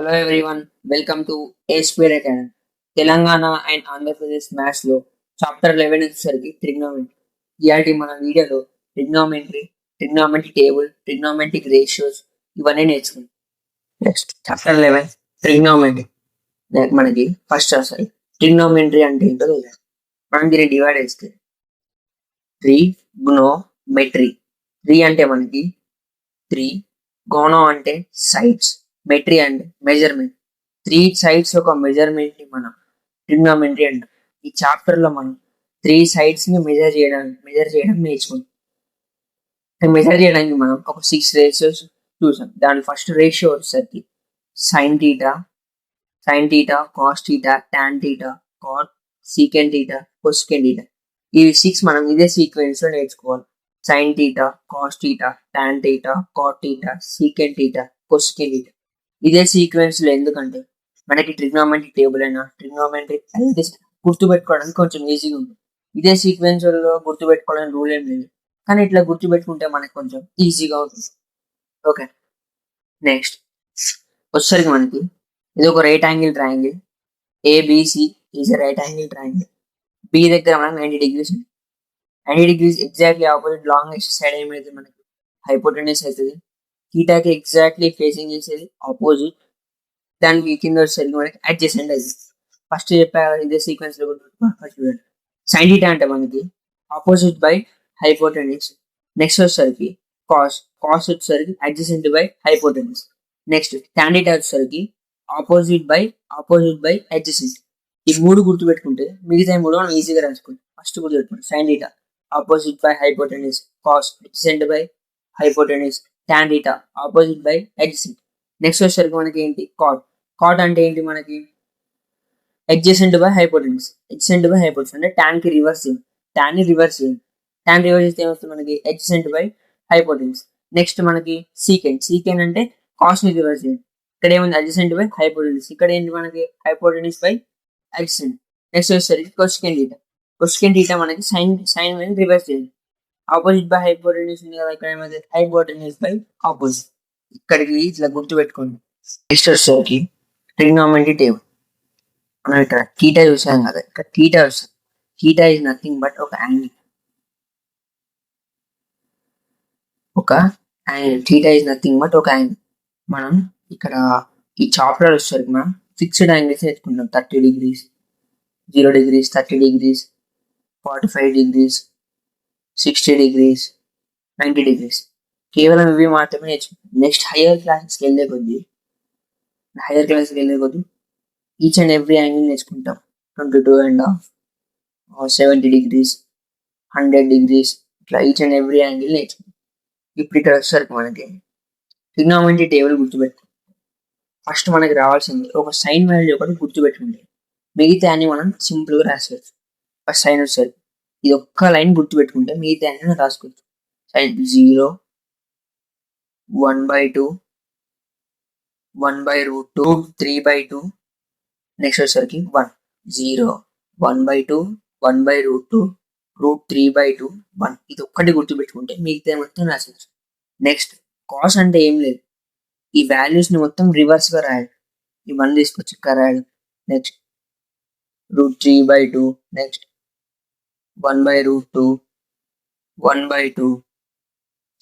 Hello everyone, welcome to A Square Academy. Telangana and Andhra Pradesh Maths లో chapter 11 వచ్చేసరికి trigonometry. ఇయాల్టి మన వీడియోలో trigonometry table, trigonometric ratios ఇవన్నీ నేర్చుకుందాం. Next chapter 11 trigonometry. మనకి ఫస్ట్ అసలు ట్రిగ్నోమెట్రీ అంటే ఏంటో తెలియాలి. మనం దీన్ని డివైడ్ చేస్తే ట్రిగ్నోమెట్రీ. ట్రీ అంటే మనకి 3, గోనో అంటే సైడ్స్, మెట్రీ అంటే మెజర్మెంట్. 3 సైడ్స్ ఒక మెజర్మెంట్ ని మనం ట్రిగ్నోమెట్రీ అంటాం. ఈ చాప్టర్ లో మనం 3 సైడ్స్ ని మెజర్ చేయడం నేర్చుకుంటాం. మెజర్ చేయడానికి మనం ఒక 6 రేషియోస్ చూసాం. దాని ఫస్ట్ రేషియో వచ్చేసరికి sine theta, cos theta, tan theta, cot, secant theta, cosecant theta. ఇవి 6 మనం ఇదే సీక్వెన్స్ లో నేర్చుకోవాలి. Sine theta, cos theta, tan theta, cot theta, secant theta, cosecant theta. ఇదే సీక్వెన్స్ లో ఎందుకంటే మనకి ట్రిగ్నోమెట్రిక్ టేబుల్ అయినా ట్రిగ్నోమెట్రిక్ ఐడెంటిటీస్ గుర్తుపెట్టుకోవడానికి కొంచెం ఈజీగా ఉంటుంది. ఇదే సీక్వెన్స్ లో గుర్తుపెట్టుకోవడానికి రూల్ ఏం లేదు, కానీ ఇట్లా గుర్తుపెట్టుకుంటే మనకి కొంచెం ఈజీగా ఉంటుంది. ఓకే, నెక్స్ట్ వచ్చేసరికి మనకి ఇది ఒక right angle triangle. ABC is right angle triangle. B దగ్గర మనకి 90 degrees ఉంది. 90 degrees exactly opposite longest side ఏమైతే మనకి హైపోటెన్యూస్ అవుతుంది. థీటాకి ఎగ్జాక్ట్లీ ఫేసింగ్ చేసేది ఆపోజిట్. దానికి కింద వచ్చేసరికి మనకి అడ్జసెంట్ అవుతుంది. ఫస్ట్ చెప్పారు ఇదే సీక్వెన్స్ లో ఫస్ట్ చూడండి. సైన్ థీటా అంటే మనకి ఆపోజిట్ బై హైపోటెన్యూస్. నెక్స్ట్ వచ్చేసరికి కాస్ వచ్చేసరికి adjacent by hypotenuse. Next tan theta వచ్చేసరికి ఆపోజిట్ బై అడ్జసెంట్. ఈ 3 గుర్తుపెట్టుకుంటే మిగతా 3 మనం ఈజీగా రాసుకోండి. ఫస్ట్ గుర్తుపెట్టుకోండి sine theta opposite by hypotenuse, cos adjacent by hypotenuse, tan theta opposite by adjacent. Next వచ్చేసరికి మనకి ఏంటి కాట్ అంటే ఏంటి మనకి అడ్జసెంట్ బై హైపోటెన్యూస్ అంటే టాన్ కి రివర్స్ చేయండి. టాన్ రివర్స్ చేస్తే ఏమవుతుంది మనకి అడ్జసెంట్ బై హైపోటెన్యూస్. నెక్స్ట్ మనకి సీకెంట్ అంటే కాస్ ని రివర్స్ చేయండి. ఇక్కడ ఏముంది అడ్జసెంట్ బై హైపోటెన్యూస్, ఇక్కడ ఏంటి మనకి హైపోటెన్యూస్ బై అడ్జసెంట్. నెక్స్ట్ వచ్చేసరికి కొసెకెంట్ థీటా మనకి సైన్ రివర్స్ చేయండి. ఆపోజిట్ బై హైపోటెన్యూస్ ఉంది కదా, ఇక్కడ ఏమైతే హైపోటెన్యూస్ బై ఆపోజిట్. ఇక్కడికి ఇట్లా గుర్తుపెట్టుకోండి. నెక్స్ట్ వచ్చేసరికి ట్రిగ్నోమెట్రీ టేబుల్. మనం ఇక్కడ థీటా చూసాం కదా, ఇక్కడ థీటా వస్తుంది. థీటా ఈజ్ నథింగ్ బట్ ఒక angle. Theta is nothing but ఒక యాంగిల్. మనం ఇక్కడ ఈ చాప్టర్ వచ్చేసరికి మనం ఫిక్స్డ్ యాంగిల్స్ నేర్చుకుంటాం. 30 degrees, 0 degrees, 30 degrees, 45 degrees, 60 degrees, 90 degrees. కేవలం ఇవి మాత్రమే నేర్చుకుంటాం. నెక్స్ట్ హయ్యర్ క్లాసెస్కి వెళ్ళే కొద్దీ ఈచ్ అండ్ ఎవ్రీ యాంగిల్ నేర్చుకుంటాం. 22.5, 70 degrees, 100 degrees, ఇట్లా ఈచ్ అండ్ ఎవ్రీ యాంగిల్ నేర్చుకుంటాం. ఇప్పుడు ఇక్కడ వచ్చేసరికి మనకి ట్రిగ్నోమెట్రీ టేబుల్ గుర్తుపెట్టుకుంటాం. ఫస్ట్ మనకి రావాల్సింది ఒక సైన్ వాల్యూ ఒకటి గుర్తుపెట్టుకుంటే మిగతా అన్ని మనం సింపుల్గా రాసుకోవచ్చు. ఫస్ట్ సైన్ వచ్చేసరికి ఇది ఒక్క లైన్ గుర్తుపెట్టుకుంటే మిగతా అన్ని రాసుకోవచ్చు. సైన్ 0, 1/2, 1/√2, 3/2. నెక్స్ట్ వచ్చేసరికి 1, 0, 1/2, 1/√2, √3/2, 1. ఇది ఒక్కటి గుర్తుపెట్టుకుంటే మిగతా మొత్తం రాసుకోవచ్చు. నెక్స్ట్ కాస్ అంటే ఏం లేదు, ఈ వాల్యూస్ ని మొత్తం రివర్స్ గా రాయాలి. ఈ 1 తీసుకొచ్చి ఇక్కడ రాయాలి. Next √3/2, next 1/√2, 1/2,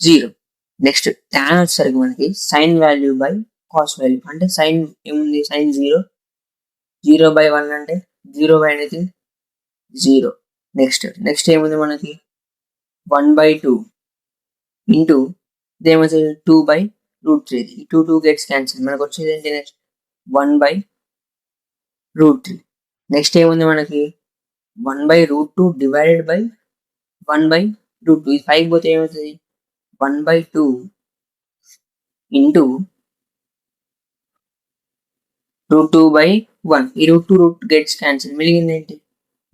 0. నెక్స్ట్ టాన్ వచ్చేసరికి మనకి sign value by cos value. అంటే సైన్ ఏముంది, సైన్ 0, 0/1 అంటే 0/anything 0. నెక్స్ట్ ఏముంది మనకి 1/2 ఇంటూ ఇదేమవుతుంది 2/√3. 2 gets cancel. మనకు వచ్చేది ఏంటి నెక్స్ట్ 1/√3. నెక్స్ట్ ఏముంది మనకి 1/√2 డివైడెడ్ బై 1/√2. ఇది 5 పోతే ఏమవుతుంది 1/2 ఇంటూ √2/1. ఈ √2 గెట్స్ క్యాన్సిల్, మిగిలింది ఏంటి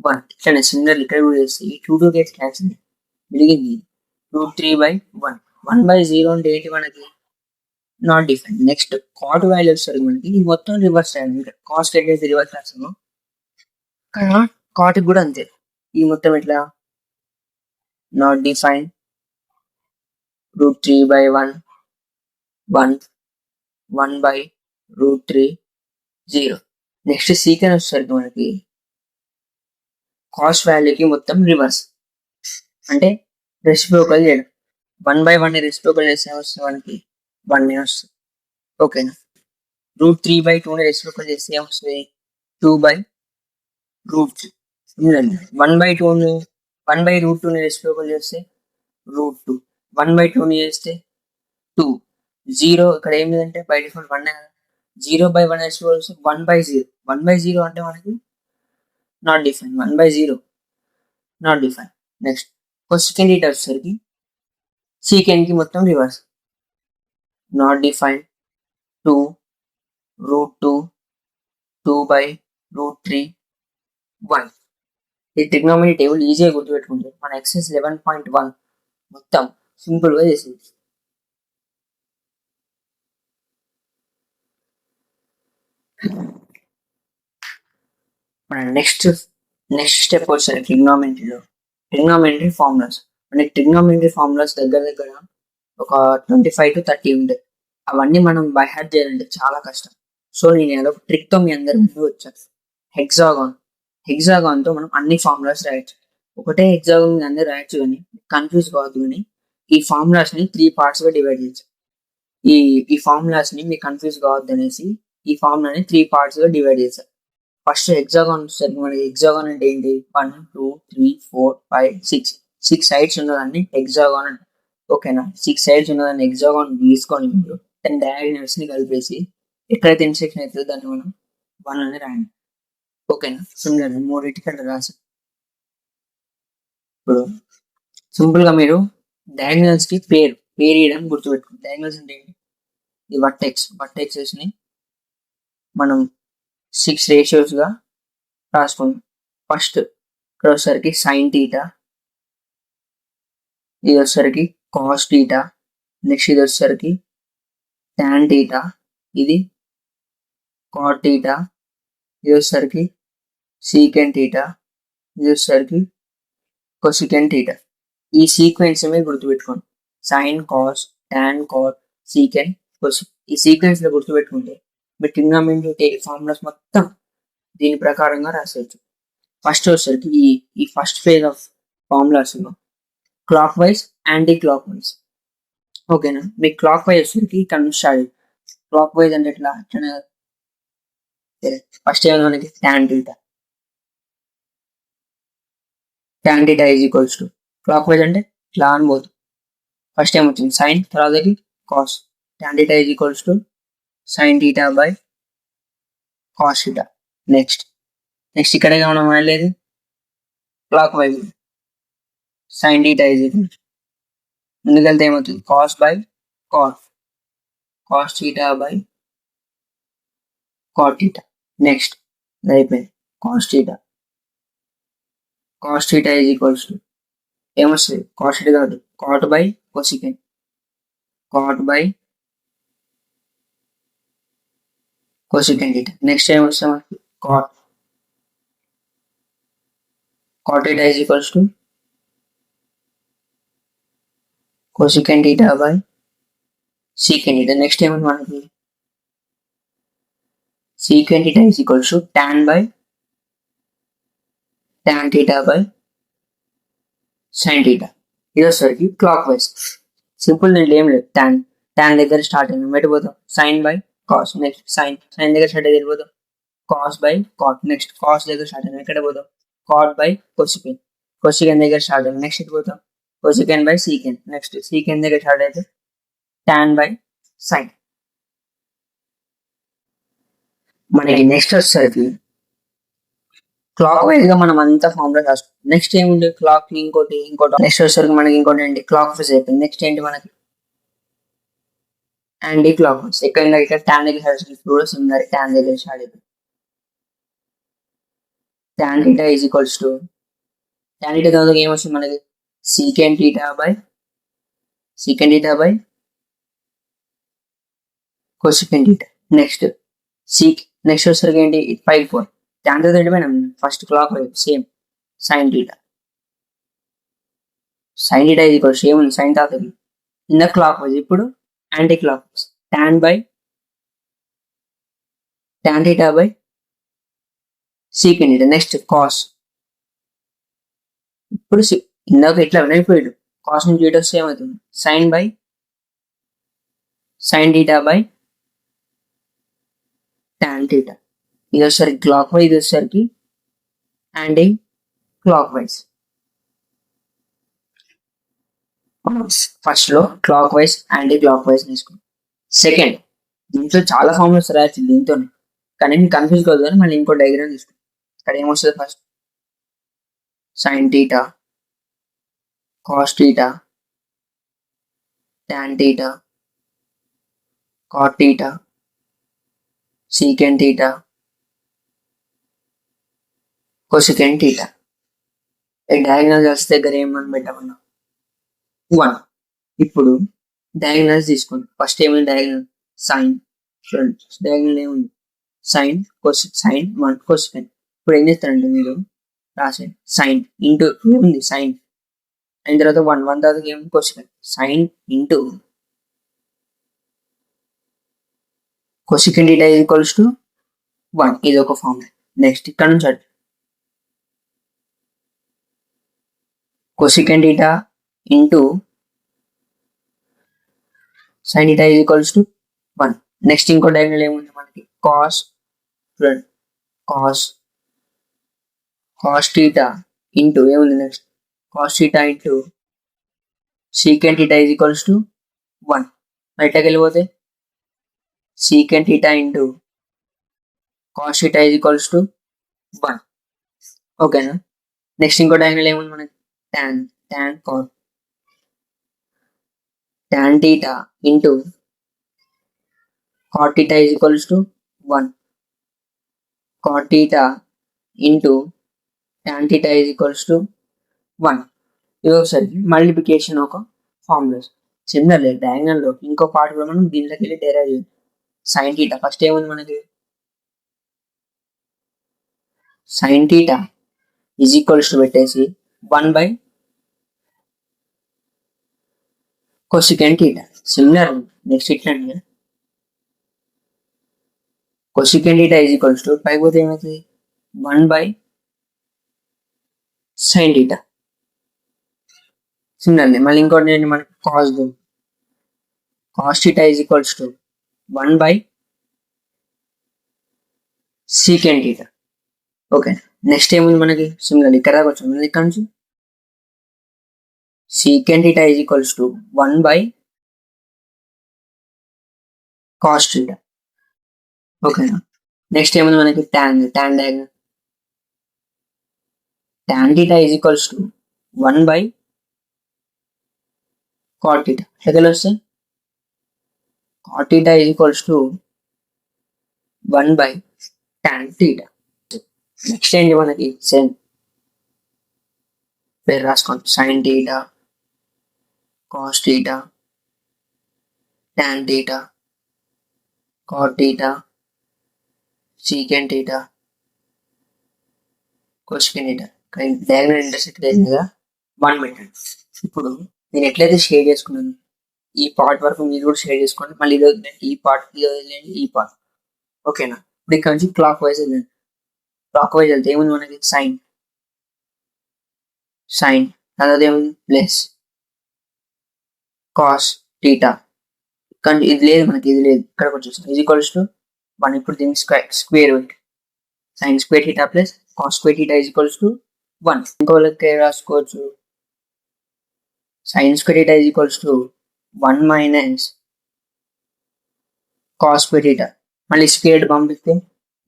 1. ఇట్లా సిమిలర్ ఇక్కడ కూడా చేస్తే ఈ 2 గెట్స్ క్యాన్సిల్, మిగిలింది √3/1. 1/0 అంటే ఏంటి మనకి not different. Next cot value వచ్చేసరికి మనకి ఇది మొత్తం రివర్స్ అయ్యింది. కాస్ట్ అయితే రివర్స్ రాస్తాము, కానీ కాట్ కూడా అంతే. ఈ మొత్తం ఇట్లా నాట్ డిఫైన్ √3/1, 1, 1/, √3 0. నెక్స్ట్ సీకెన్ వచ్చేసరికి మనకి కాస్ట్ వాల్యూకి మొత్తం రివర్స్, అంటే రెసిప్రోకల్ చేయడం. 1/1 రెసిప్రోకల్ చేస్తే వస్తుంది మనకి 1 వస్తుంది. ఓకేనా. √3/2 రెసిప్రోకల్ చేస్తే ఏమొస్తుంది 2/√3. 1/2 1/√2 రెసిప్రోకల్ చేస్తే √2. 1/2 చేస్తే 2. 0 ఇక్కడ ఏం లేదంటే బై డిఫాల్ట్ 1 కదా. 0/1 రెసిప్రోకల్ చేస్తే 1/0. 1/0 అంటే మనకి not define. 1/0 not define. Next cosecant eta వచ్చేసరికి సీకెంట్ కి మొత్తం రివర్స్. Not define 2 √2 2/√3 1. ఈ ట్రిగ్నోమెట్రీ టేబుల్ ఈజీగా గుర్తుపెట్టుకుంటే మన ఎక్సర్సైజ్ 11.1 మొత్తం సింపుల్గా చేసింది. మన నెక్స్ట్ స్టెప్ వచ్చేసరికి ట్రిగ్నోమెట్రీ ఫార్ములాస్. మనకి ట్రిగ్నోమెట్రీ ఫార్ములాస్ దగ్గర ఒక 25 to 30 ఉంటాయి. అవన్నీ మనం బై హార్ట్ చేయాలంటే చాలా కష్టం. సో నేను ఏదో ట్రిక్తో మీ అందరి ముందు వచ్చాను. హెగ్జాగాన్తో మనం అన్ని ఫార్ములాస్ రాయొచ్చు. ఒకటే హెగ్జాగాన్ మీద అందరూ రాయొచ్చు, కానీ కన్ఫ్యూజ్ కావద్దు. కానీ ఈ ఫార్ములాస్ని 3 పార్ట్స్గా డివైడ్ చేయొచ్చు. ఈ ఫార్ములాస్ని మీకు కన్ఫ్యూజ్ కావద్దు అనేసి ఈ ఫార్ములాని 3 పార్ట్స్గా డివైడ్ చేశారు. ఫస్ట్ హెగ్జాగాన్ వచ్చేసరికి మనకి హెగ్జాగాన్ అంటే ఏంటి, 1 2 3 4 5 6 6 సైడ్స్ ఉన్నదాన్ని హెగ్జాగాన్ అంటే. ఓకేనా. 6 సైడ్స్ ఉన్నదాన్ని హెగ్జాగాన్ తీసుకొని మీరు 10 డయాగ్నల్స్ ని కలిపేసి ఎక్కడైతే ఇంటర్సెక్షన్ అవుతుందో దాన్ని మనం 1 అని రాయండి. ఓకేనా. సిమిలర్ మూడింటికి అట్లా రాసి ఇప్పుడు సింపుల్ గా మీరు డయాగ్నల్స్ కి పేరు ఇవ్వడం గుర్తుపెట్టుకోండి. డయాగ్నల్స్ అంటే ఏంటి, ఈ వర్టెక్సెస్ ని మనం 6 రేషియోస్ గా రాసుకుందాం. ఫస్ట్ ఇక్కడ వచ్చేసరికి సైన్ థీటా, ఇది వచ్చేసరికి కాస్ థీటా, నెక్స్ట్ ఇది వచ్చేసరికి tan థీటా, ఇది కాట్ థీటా, ఇది వచ్చేసరికి సీకెంట్ థీటా, ఇది వచ్చేసరికి కొసికెంట్ థీటా. ఈ సీక్వెన్స్ మీద గుర్తుపెట్టుకోండి. Sine cos tan cot secant cosec. ఈ సీక్వెన్స్ లో గుర్తుపెట్టుకుంటే మీ ట్రిగ్నోమెట్రీ ఫార్ములాస్ మొత్తం దీని ప్రకారంగా రాసేయచ్చు. ఫస్ట్ వచ్చేసరికి ఈ first phase of formulas clock wise anti clock wise. ఓకేనా. మీకు క్లాక్ వైజ్ వచ్చేసరికి ఇక్కడ నుంచి స్టార్ట్. క్లాక్ వైజ్ అంటే ఎట్లా, ఫస్ట్ ఏమైనా మనకి tan theta is equals to clockwise అంటే ఇట్లా అనుకోదు. ఫస్ట్ ఏం వచ్చింది సైన్, తర్వాతకి cos. tan theta is equals to sine theta by cos theta. Next ఇక్కడ మనం వెళ్ళేది clockwise. Sine theta is equals ముందుకెళ్తే ఏమవుతుంది cos by cos theta by cot theta. Next అయిపోయింది cos theta is equals to ఏమొస్తుంది cos theta కాదు cot by cosecant. Theta. Next ఏమొస్తుంది మనకి cot theta is equals to cosecant theta by secant theta. Next ఏమన్నా మనకి secant theta is equals to tan theta by sin theta. ఇది వచ్చేసరికి clock wise. Simple దీంట్లో ఏం లేదు. tan దగ్గర స్టార్ట్ అయింది వెళ్ళిపోతాం sine by cos. Next sine దగ్గర స్టార్ట్ అయితే వెళ్ళిపోతాం cos by cot. Next cos దగ్గర స్టార్ట్ అయింది ఎక్కడ పోతాం కాట్ బై కొసికెంట్. దగ్గర స్టార్ట్ అయింది నెక్స్ట్ ఇటు పోతాం cosecant by secant. Next secant దగ్గర స్టార్ట్ అయితే tan బై సైన్. మనకి నెక్స్ట్ వచ్చేసరికి క్లాక్ వైజ్ గా మనం అంతా ఫార్ములా రాసుకుంటాం. నెక్స్ట్ ఏముంది క్లాక్ ఇంకోటి నెక్స్ట్ వచ్చేసరికి మనకి ఇంకోటి ఏంటి క్లాక్ వైజ్ అయిపోయింది. నెక్స్ట్ ఏంటి మనకి యాంటీ క్లాక్ వైజ్. ఇక్కడ tan దగ్గర కూడా సిమిలర్ tan దగ్గర స్టార్ట్ అయిపోయింది. tan theta is equals to tan theta తర్వాత ఏమొస్తుంది మనకి secant theta by cosecant theta. Next వచ్చేసరికి ఏంటి 5 4 tan theta వెళ్ళిపోయినాం first clockwise same sin theta is equals ఏముంది sin తాతకి ఇన్ ద క్లాక్ వైజ్. ఇప్పుడు anticlockwise tan by tan theta by secant theta. Next cos. ఇప్పుడు ఇందాక ఇట్లా వినైపోయాడు. Cos నుంచి ఇటు వస్తే ఏమవుతుంది? Sine by sine theta by tan theta. ఇది వచ్చేసరికి క్లాక్ వైజ్, ఇది వచ్చేసరికి యాంటీ క్లాక్ వైజ్. ఫస్ట్ లో clockwise anticlockwise తీసుకున్నాం. సెకండ్, దీంట్లో చాలా ఫార్ములాస్ రాయచ్చు దీంతో, కానీ నేను కన్ఫ్యూజ్ కాదు అని మళ్ళీ ఇంకో డయాగ్రామ్ తీసుకున్నాం. ఇక్కడ ఏమొస్తుంది? First sine theta, cos theta, tan theta, cot theta, secant theta, cosecant theta. Diagonals దగ్గర ఏమని పెట్టమన్నా? 1. ఇప్పుడు డయాగ్నల్స్ తీసుకోండి. ఫస్ట్ ఏమైంది డయాగ్నల్? సైన్. చూడండి డయాగ్నల్ ఏముంది? Sine sine 1 cosecant. ఇప్పుడు ఏం చేస్తారంటే మీరు రాసేయండి సైన్ ఇంటూ ఏముంది సైన్ అయిన తర్వాత 1 తర్వాత ఏముంది cosecant. Sine into cosecant theta is equals to 1. ఇది ఒక ఫార్ములా. నెక్స్ట్ ఇక్కడ నుంచి అటు cosecant theta into sin theta is equals to 1. Next ఇంకో డయాగ్నల్ ఏముంది మనకి? కాస్. చూడండి కాస్ theta ఇంటూ ఏముంది next? cos theta into secant theta is equals to 1. బయటకు వెళ్ళిపోతే secant theta into cos theta is equals to 1. ఓకేనా? Next ఇంకో diagonal ఏముంది మనకి? tan cot tan theta into cot theta is equals to 1. cot theta into tan theta is equals to 1. ఇది ఒకసారి multiplication ఒక formulas. Similarly డయాగ్నల్లో ఇంకో part కూడా మనం దీంట్లోకి వెళ్ళి డెరైవ్ చేయాలి. sin theta ఫస్ట్ ఏముంది మనకి? sin theta is equals to పెట్టేసి 1 by cosecant theta. Similar next ఇట్లా cosecant theta is equals to పైకి పోతే ఏమవుతుంది? 1 by sin theta. సిమిలర్లీ మళ్ళీ ఇంకోటి మనకి cos theta is equals to 1 by secant theta. Okay, next ఏముంది మనకి? సిమిలర్ ఇక్కడ దాకా వచ్చాం. ఇక్కడ నుంచి secant theta is equals to 1 by cos theta. ఓకేనా? నెక్స్ట్ ఏముంది మనకి? tan diagonal tan theta is equals to 1 by cot theta. ఎక్కడ వస్తే cot theta is equals to 1 by tan theta. Next ఏంటి మనకి? సేమ్ పేరు రాసుకోండి. sin theta, cos theta, tan theta, cot theta, secant theta, cosecant theta. Diagonal intersect అయింది కదా 1 metre. ఇప్పుడు నేను ఎట్లయితే షేర్ చేసుకున్నాను ఈ పార్ట్ వరకు మీరు కూడా షేర్ చేసుకోండి. మళ్ళీ ఈ పార్ట్ ఈ పార్ట్. ఓకేనా? ఇప్పుడు ఇక్కడ నుంచి క్లాక్ వైజ్ వెళ్ళండి. క్లాక్ వైజ్ వెళ్తే ఏముంది మనకి? సైన్ తర్వాత ఏముంది? Plus cos theta. కానీ ఇది లేదు మనకి, ఇది లేదు. ఇక్కడికి వచ్చేస్తాం ఈజ్ ఈక్వల్స్ టు 1. ఇప్పుడు దీనికి స్క్వేర్ పెట్టి sine square theta plus cos square theta is equals to 1. ఇంకో లెక్క రాసుకోవచ్చు. Sine square theta is equals to 1 minus cos square theta. మళ్ళీ స్క్వేర్ పంపిస్తే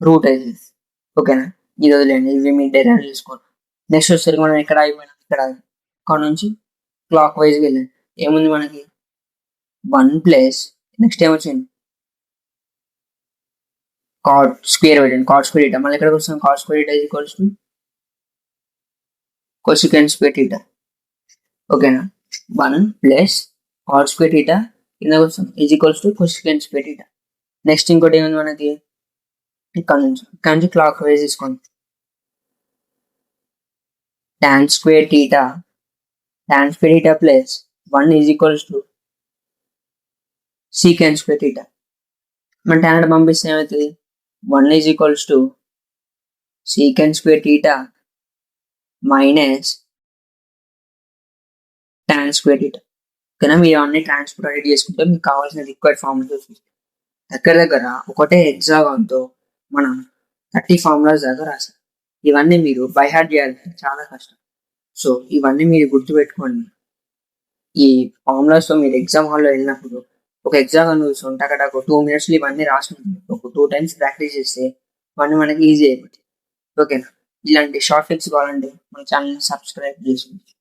రూట్ అవుతుంది. ఓకేనా? ఇది వదిలేండి, ఇవి మీరు డైరెక్ట్ చేసుకోండి. నెక్స్ట్ వచ్చేసరికి మనం ఎక్కడ అయిపోయినా ఇక్కడ నుంచి క్లాక్ వైజ్ వెళ్ళండి. ఏముంది మనకి? 1 ప్లస్ నెక్స్ట్ ఏమొచ్చింది? కాట్ స్క్వేర్ పెట్టండి. Cot square theta. మళ్ళీ ఎక్కడికి వస్తాం? Cot square theta is equals to cosecant square theta. ఓకేనా? 1 ప్లస్ కాట్ స్క్వేర్ థీటా కిందకి వస్తాం is equals to cosecant square theta. Next ఇంకోటి ఏముంది మనకి? ఇక్కడ నుంచి క్లాక్ వైజ్ తీసుకోండి. tan square theta plus 1 is equals to secant square theta. మన tan పంపిస్తే ఏమవుతుంది? 1 is equals to secant square theta minus tan square theta. కానీ మీరు అన్ని ట్రాన్స్పోర్ట్ చేసుకుంటే మీకు కావాల్సిన రిక్వైర్డ్ ఫార్ములాస్ దగ్గర దగ్గర ఒకటే హెక్సాగాన్తో మనం 30 ఫార్ములాస్ దాకా రాసాం. ఇవన్నీ మీరు బై హార్ట్ చేయాలంటే చాలా కష్టం. సో ఇవన్నీ మీరు గుర్తుపెట్టుకోండి. ఈ ఫార్ములాస్తో మీరు ఎగ్జామ్ హాల్లో వెళ్ళినప్పుడు ఒక ఎగ్జామ్ చూసుకుంటే అక్కడ ఒక 2 minutesలో ఇవన్నీ రాసుకుంటుంది. ఒక 2 times ప్రాక్టీస్ చేస్తే ఇవన్నీ మనకి ఈజీ అయిపోతాయి. ఓకేనా? ఇలాంటి షార్ట్ ట్రిక్స్ కావాలంటే మన ఛానల్ని సబ్స్క్రైబ్ చేసుకోండి.